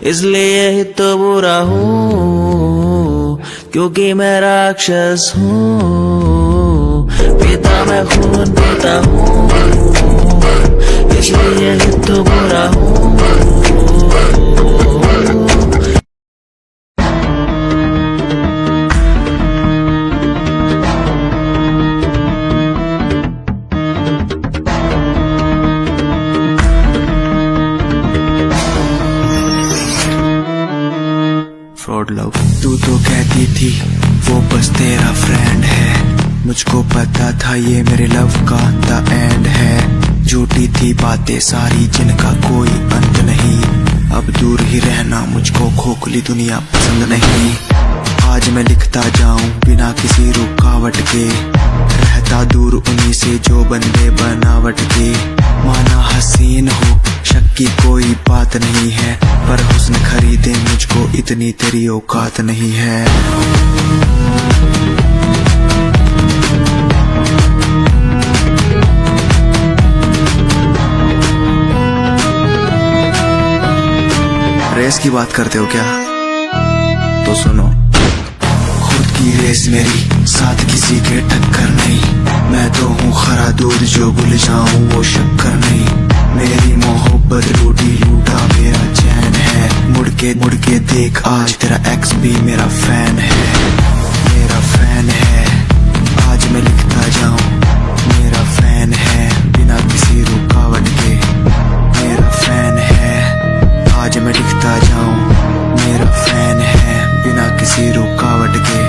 इसलिए ही तो बुरा हूँ, क्योंकि मैं राक्षस हूँ। पीता मैं खून पीता हूँ, इसलिए ही तो बुरा हूँ। Fraud love. तू तो कहती थी वो बस तेरा फ्रेंड है, मुझको पता था ये मेरे लव का द एंड है। झूठी थी बातें सारी जिनका कोई अंत नहीं, अब दूर ही रहना मुझको खोखली दुनिया पसंद नहीं। आज मैं लिखता जाऊं बिना किसी रुकावट के, रहता दूर उन्हीं से जो बंदे बनावट के। माना हसीन हो शक की कोई बात नहीं है, पर हुस्न खरीदे मुझको इतनी तेरी औकात नहीं है। रेस की बात करते हो क्या? तो सुनो, खुद की रेस मेरी साथ किसी के टक्कर नहीं। मैं तो हूँ खरा दूध जो भूल जाऊं वो शक्कर नहीं। मेरी मोहब्बत लूटी लूटा मेरा चैन है, मुड़ के देख आज तेरा एक्स भी मेरा फैन है, मेरा फैन है। आज मैं लिखता जाऊं मेरा फैन है, बिना किसी रुकावट के मेरा फैन है। आज मैं लिखता जाऊं मेरा फैन है, बिना किसी रुकावट के।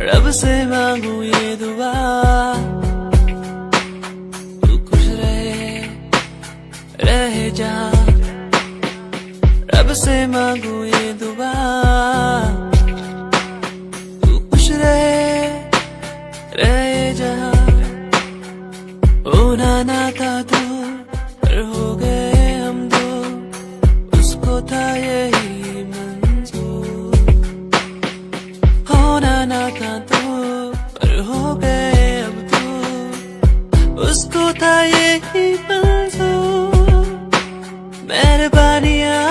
रब से मांगू ये दुआ, तू खुश रहे जा। रब से मांगू ये दुआ, तू खुश रहे जा। होना ना था तो पर हो गए हम दो, उसको था यही मंजूर। होना ना था तो पर हो गए अब तो, उसको था यही मंजूर। मेहरबानियाँ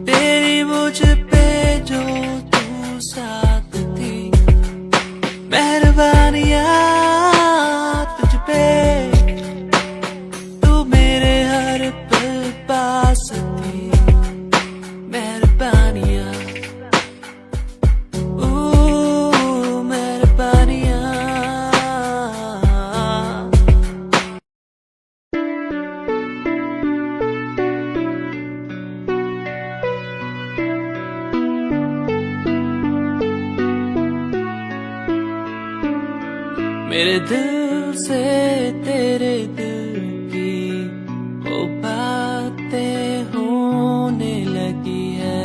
तेरी मुझ पे जो तू साथ थी, मेहरबानियाँ तुझ पे तू मेरे हर पल पास थी। मेहरबानियाँ मेरे दिल से तेरे दिल की वो बातें होने लगी है,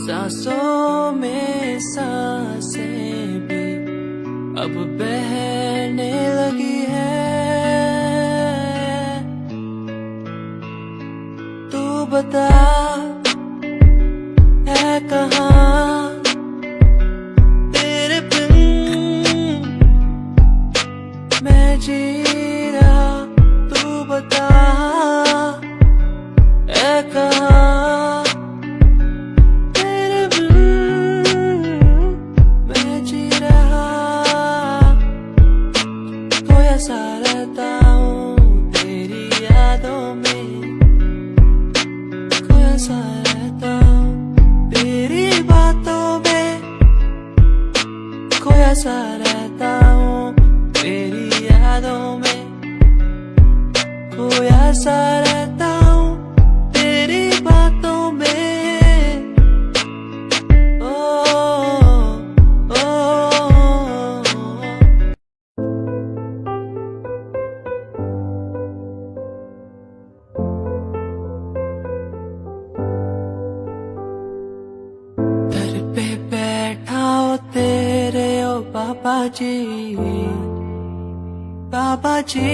सांसों में सांसें भी अब बहने लगी है। तू बता है कहाँ मैं जी रहा, तू बता है कहाँ तेरे बिन मैं जी रहा। खोया सा रहता हूँ तेरी यादों में, खोया सा रहता हूँ तेरी बाबा जी, बाबा जी,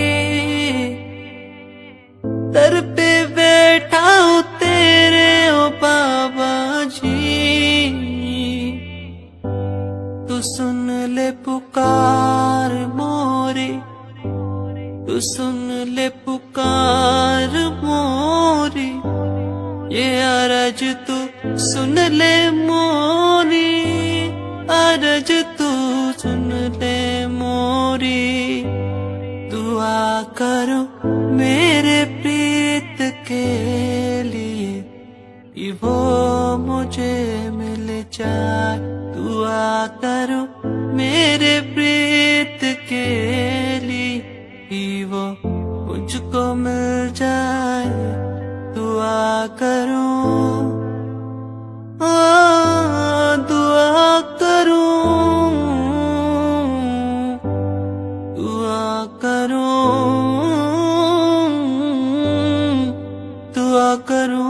दर पे बैठा हूँ तेरे ओ बाबा जी, तू सुन ले पुकार मोरी, तू सुन ले पुकार मोरी, ये अरज तू सुन ले मोरी, अरज तू सुन ले मोरी, दुआ करो मेरे प्रीत के लिए कि वो मुझे मिल जाए, दुआ करो मेरे प्रीत के लिए कि वो मुझको मिल जाए, दुआ करो, दुआ करो, दुआ करो, दुआ करो।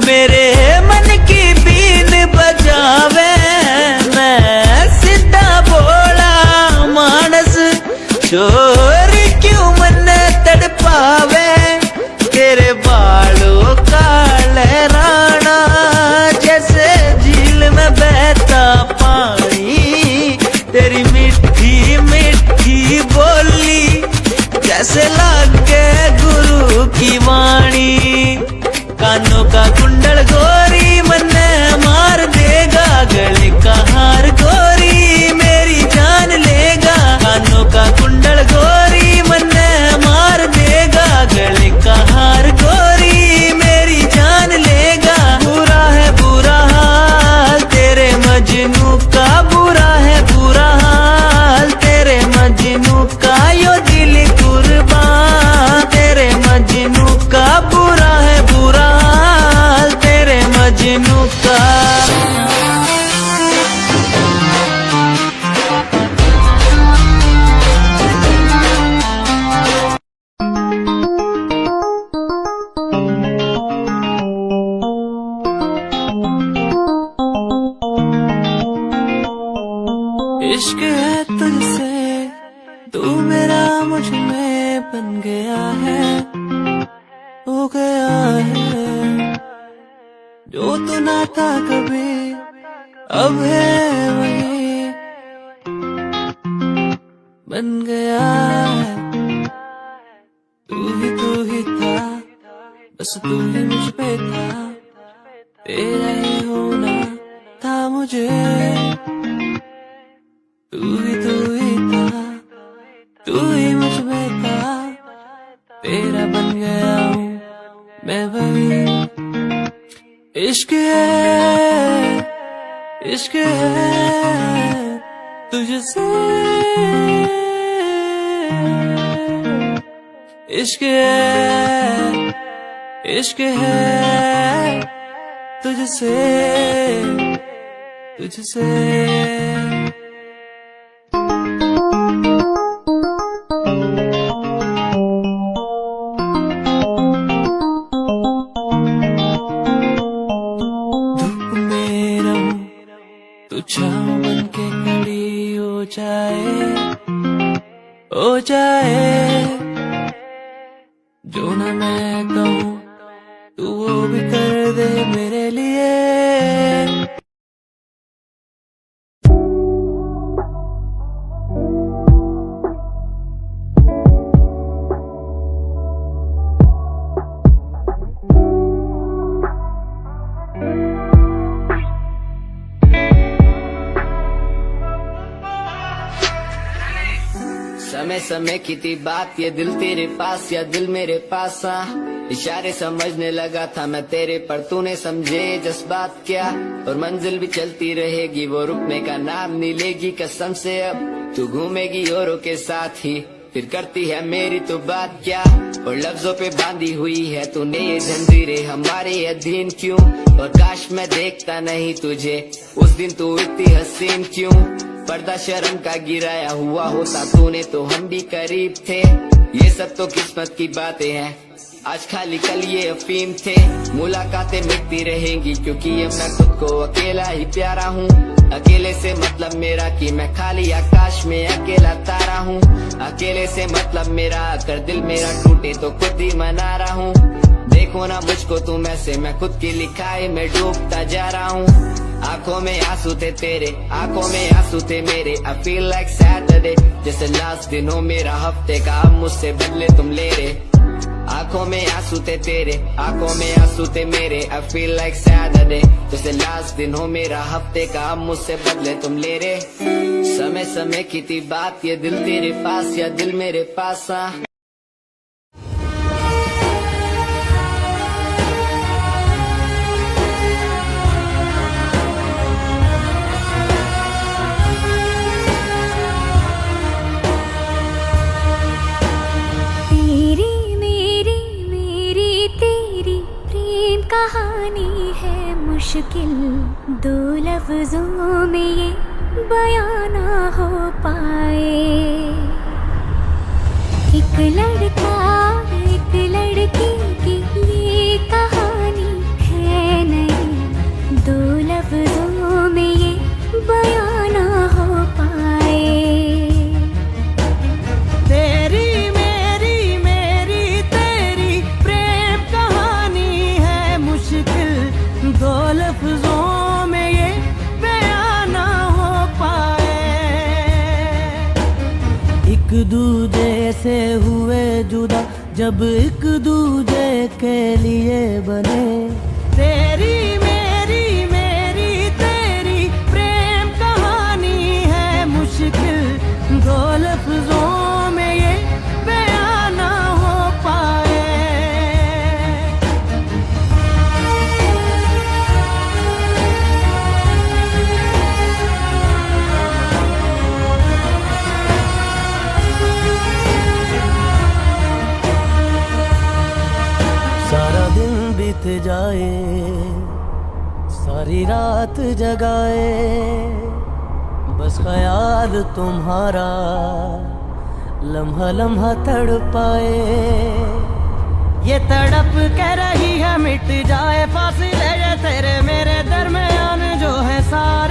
मेरे मन की बीन बजावे, मैं सीधा बोला मानस, चोर क्यों मन तड़पावे, तेरे बालों का लहराना जैसे झील में बहता पानी, तेरी मीठी मीठी बोली जैसे लागे गुरु की वाणी, कानों का कुंडल गोरी मन मार देगा, गले का हार गोरी मेरी जान लेगा, कानों का कुंडल गोरी मन मार देगा, गले का हार गोरी मेरी जान लेगा, बुरा है बुरा हाल तेरे मजनू का, बुरा है बुरा हाल तेरे मजनू का, यो दिल कुर्बान तेरे मजनू का, बुरा है बुरा हाल तेरे मजनू का। इश्क है तुझसे, तू मेरा मुझ में बन गया है, हो गया है, जो तू ना था कभी अब है वही बन गया है, तू ही था, बस तू ही मुझ पे था, तेरा ही होना था मुझे, तू ही था, तू ही मुझ में था, तेरा बन गया हूँ मैं वही, इश्क है, इश्क है तुझसे, इश्क है, इश्क है तुझसे, तुझसे। छाँव बन के खड़ी हो जाए, जो ना मैं कहूँ तू वो भी कर दे मेरे लिए। समय समय की थी बात, ये दिल तेरे पास या दिल मेरे पास, इशारे समझने लगा था मैं तेरे, पर तूने समझे जज्बात क्या। और मंजिल भी चलती रहेगी, वो रुकने का नाम नहीं लेगी, कसम से अब तू घूमेगी औरों के साथ ही। फिर करती है मेरी तो बात क्या, और लफ्जों पे बांधी हुई है तूने ये जंजीरें हमारे अधीन क्यों। और काश मैं देखता नहीं तुझे उस दिन तू इतनी हसीन क्यों। पर्दा शर्म का गिराया हुआ होता तूने तो हम भी करीब थे। ये सब तो किस्मत की बातें हैं, आज खाली कल ये अफीम थे। मुलाकातें मिटती रहेंगी क्योंकि अब मैं खुद को अकेला ही प्यारा हूँ। अकेले से मतलब मेरा कि मैं खाली आकाश में अकेला तारा हूँ। अकेले से मतलब मेरा अगर दिल मेरा टूटे तो खुद ही मना रहा हूँ। देखो ना मुझको तुम ऐसे, मैं खुद की लिखाई में डूबता जा रहा हूँ। आंखों में आंसू थे तेरे, आंखों में आंसू थे मेरे। I feel like Saturday, जैसे लास्ट दिन हो मेरा हफ्ते का, अब मुझसे बदले तुम ले रहे। आंखों में आंसू थे तेरे, आंखों में आंसू थे मेरे। I feel like Saturday, जैसे लास्ट दिन हो मेरा हफ्ते का, अब मुझसे बदले तुम ले रहे। समय समय की थी बात, ये दिल तेरे पास या दिल मेरे पास। कहानी है मुश्किल, दो लफ्जों में ये बयां ना हो पाए। एक लड़का एक लड़की की ये कहानी है नहीं, दो लफ्जों में ये बयां ना हो पाए। तेरी मेरी मेरी तेरी प्रेम कहानी है मुश्किल, दो लफ्जों में ये बयां ना हो पाए। एक दूजे से हुए जुदा जब एक दूजे के लिए बने। तेरी मेरी मेरी तेरी प्रेम कहानी है मुश्किल, दो लफ्जों में ये बयां ना हो पाए। सारा दिन बीत जाए, सारी रात जगाए, बस ख्याल तुम्हारा लम्हा लम्हा तड़पाए। ये तड़प के रही है मिट जाए फासिले ये तेरे मेरे दरमियान जो है सारे।